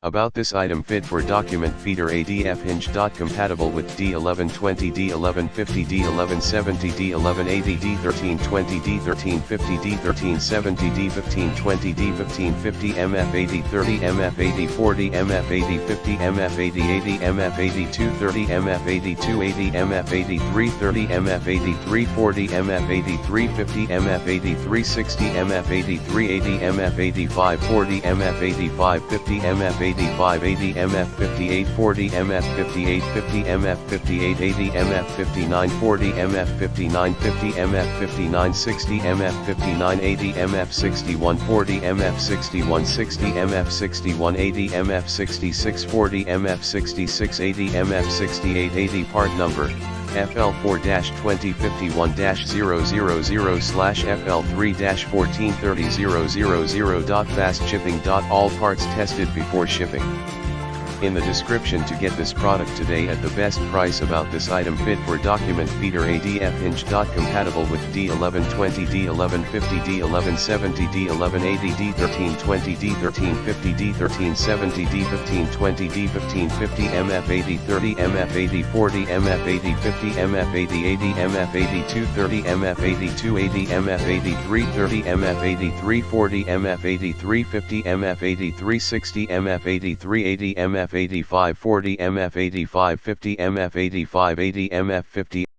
About this item fit for document feeder ADF Hinge. Compatible with D1120 D1150 D1170 D1180 D1320 D1350 D1370 D1520 D1550 MF803 MF804 MF850 MF880 MF80230 MF80280 MF80330 MF80340 MF80350 MF80360 MF80380 MF8540 MF8550 MF8580 MF5840 MF5850 MF5880 MF5940 MF5950 MF5960 MF5980 MF6140 MF6160 MF6180 MF6640 MF6680 MF6880 Part number FL4-2051-000/FL3-1430 Fast shipping. All parts tested before shipping. In the description to get this product today at the best price. About this item fit for document feeder ADF Hinge. Compatible with D1120 D1150 D1170 D1180 D1320 D1350 D1370 D1520 D1550 MF803 MF840 MF850 MF880 MF80230 MF80280 MF80330 MF80340 MF80350 MF80360 MF80380 MF8540 MF8550 MF8580 MF50